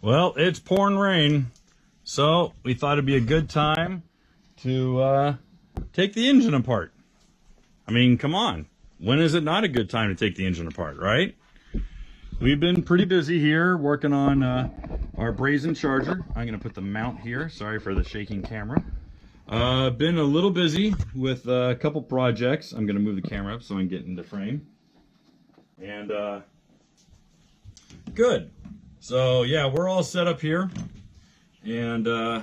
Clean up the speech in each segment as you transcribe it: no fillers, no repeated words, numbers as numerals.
Well, it's pouring rain, so we thought it'd be a good time to take the engine apart. I mean, come on. When is it not a good time to take the engine apart, right? We've been pretty busy here working on our brazen charger. I'm going to put the mount here. Sorry for the shaking camera. Been a little busy with a couple projects. I'm going to move the camera up so I can get into frame. And good. So yeah, we're all set up here. And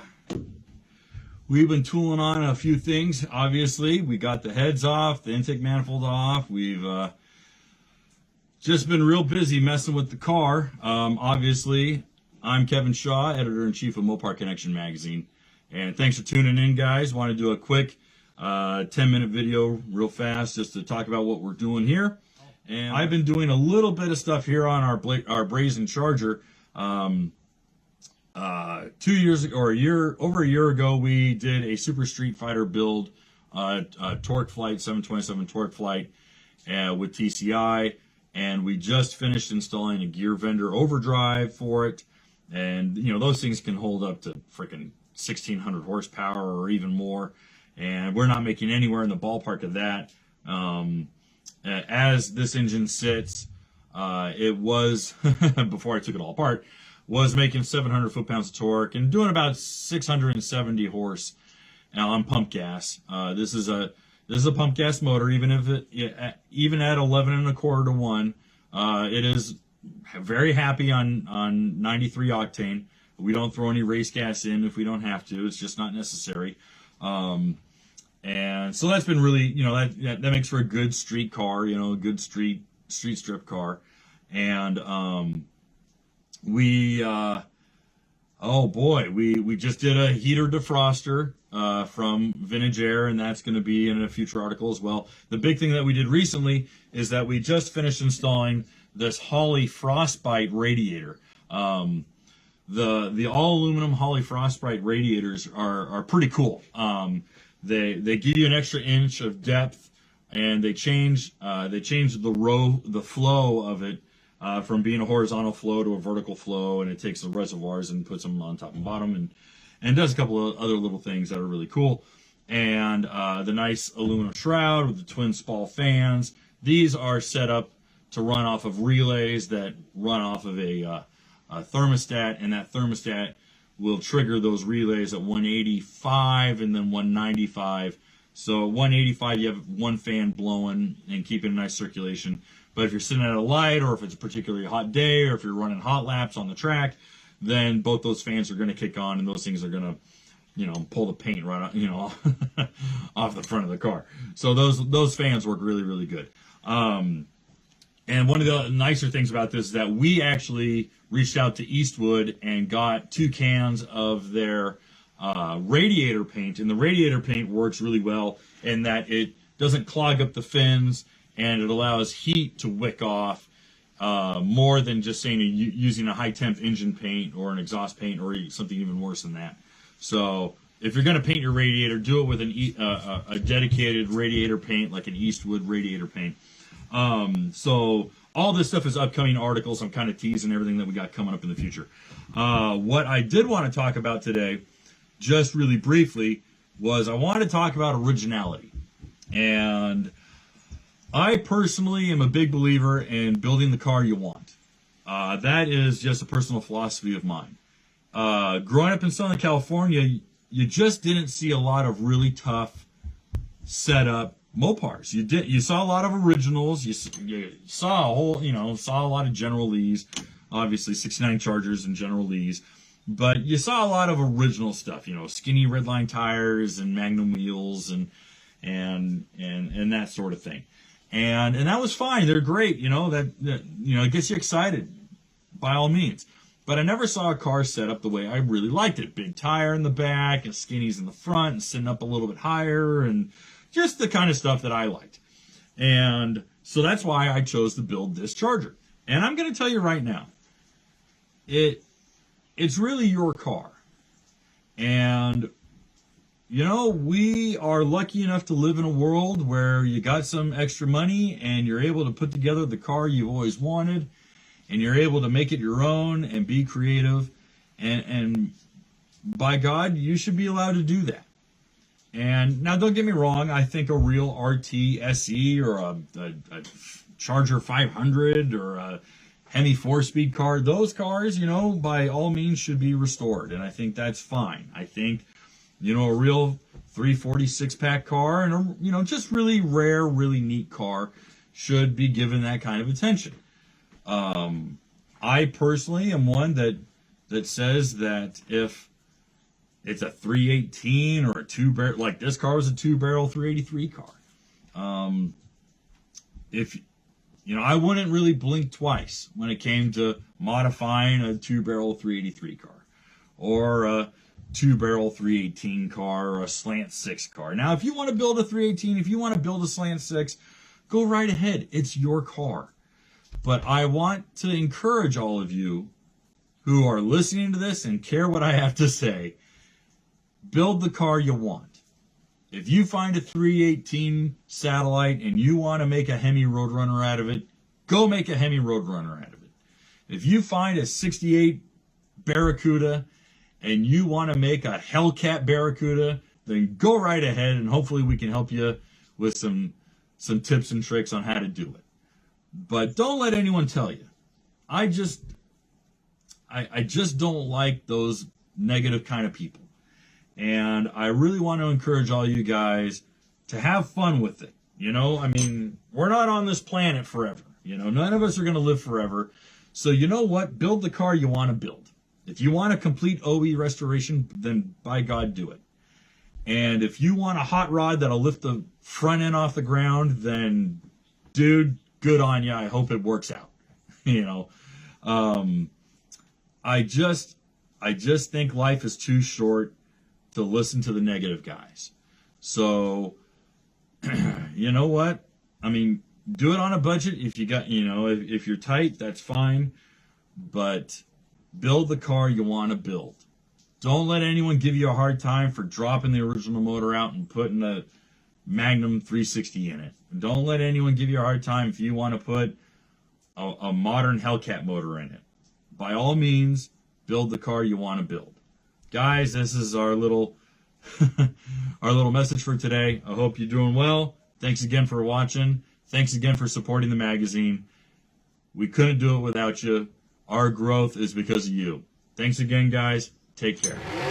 we've been tooling on a few things. Obviously, we got the heads off, the intake manifold off. We've just been real busy messing with the car. Obviously, I'm Kevin Shaw, Editor-in-Chief of Mopar Connection Magazine. And thanks for tuning in, guys. Want to do a quick 10-minute video real fast just to talk about what we're doing here. And I've been doing a little bit of stuff here on our brazen charger. 2 years ago, or over a year ago, we did a Super Street Fighter build, Torque Flight, 727 Torque Flight with TCI. And we just finished installing a gear vendor overdrive for it. And, you know, those things can hold up to freaking 1,600 horsepower or even more. And we're not making anywhere in the ballpark of that. As this engine sits, it was, before I took it all apart, was making 700 foot-pounds of torque and doing about 670 horse on pump gas. This is a pump gas motor, even at 11 1/4 to 1. It is very happy on 93 octane. We don't throw any race gas in if we don't have to. It's just not necessary. And so that's been really, you know, that makes for a good street car, you know, a good street strip car. And oh boy, we just did a heater defroster from Vintage Air, and that's going to be in a future article as well. The big thing that we did recently is that we just finished installing this Holley Frostbite radiator. The all aluminum Holley Frostbrite radiators are pretty cool. They give you an extra inch of depth, and they change the flow of it from being a horizontal flow to a vertical flow, and it takes the reservoirs and puts them on top and bottom, and does a couple of other little things that are really cool. And the nice aluminum shroud with the twin spall fans. These are set up to run off of relays that run off of a thermostat, and that thermostat will trigger those relays at 185 and then 195. So at 185, you have one fan blowing and keeping a nice circulation. But if you're sitting at a light, or if it's a particularly hot day, or if you're running hot laps on the track, then both those fans are going to kick on, and those things are going to, you know, pull the paint right out, you know, off the front of the car. So those fans work really, really good. And one of the nicer things about this is that we actually reached out to Eastwood and got 2 cans of their radiator paint. And the radiator paint works really well in that it doesn't clog up the fins, and it allows heat to wick off more than just saying using a high temp engine paint or an exhaust paint or something even worse than that. So if you're going to paint your radiator, do it with a dedicated radiator paint, like an Eastwood radiator paint. So all this stuff is upcoming articles. I'm kind of teasing everything that we got coming up in the future. What I did want to talk about today, just really briefly, was I want to talk about originality. And I personally am a big believer in building the car you want. That is just a personal philosophy of mine. Growing up in Southern California, you just didn't see a lot of really tough setup Mopars. You saw a lot of originals. You saw a lot of General Lees, obviously 69 Chargers and General Lees, but you saw a lot of original stuff. You know, skinny redline tires and Magnum wheels and that sort of thing. And that was fine. They're great. You know, that you know, it gets you excited by all means. But I never saw a car set up the way I really liked it. Big tire in the back and skinnies in the front and sitting up a little bit higher, and just the kind of stuff that I liked. And so that's why I chose to build this charger. And I'm going to tell you right now, it's really your car. And, you know, we are lucky enough to live in a world where you got some extra money and you're able to put together the car you've always wanted, and you're able to make it your own and be creative And by God, you should be allowed to do that. And now, don't get me wrong. I think a real RT SE or a Charger 500 or a Hemi 4-speed car, those cars, by all means should be restored. And I think that's fine. I think, a real 346 pack car and just really rare, really neat car should be given that kind of attention. I personally am one that says that if it's a 318 or a 2-barrel, like this car was a 2-barrel 383 car. If I wouldn't really blink twice when it came to modifying a 2-barrel 383 car or a 2-barrel 318 car or a slant 6 car. Now, if you want to build a 318, if you want to build a slant 6, go right ahead. It's your car. But I want to encourage all of you who are listening to this and care what I have to say, build the car you want. If you find a 318 Satellite and you want to make a Hemi Roadrunner out of it, go make a Hemi Roadrunner out of it. If you find a 68 Barracuda and you want to make a Hellcat Barracuda, then go right ahead and hopefully we can help you with some tips and tricks on how to do it. But don't let anyone tell you. I just don't like those negative kind of people. And I really want to encourage all you guys to have fun with it. We're not on this planet forever. None of us are going to live forever. So you know what? Build the car you want to build. If you want a complete OE restoration, then by God, do it. And if you want a hot rod that'll lift the front end off the ground, then, dude, good on you. I hope it works out. I just think life is too short to listen to the negative guys. So, you know what? Do it on a budget. If you got, if you're tight, that's fine. But build the car you want to build. Don't let anyone give you a hard time for dropping the original motor out and putting a Magnum 360 in it. Don't let anyone give you a hard time if you want to put a modern Hellcat motor in it. By all means, build the car you want to build. Guys, this is our little message for today. I hope you're doing well. Thanks again for watching. Thanks again for supporting the magazine. We couldn't do it without you. Our growth is because of you. Thanks again, guys. Take care.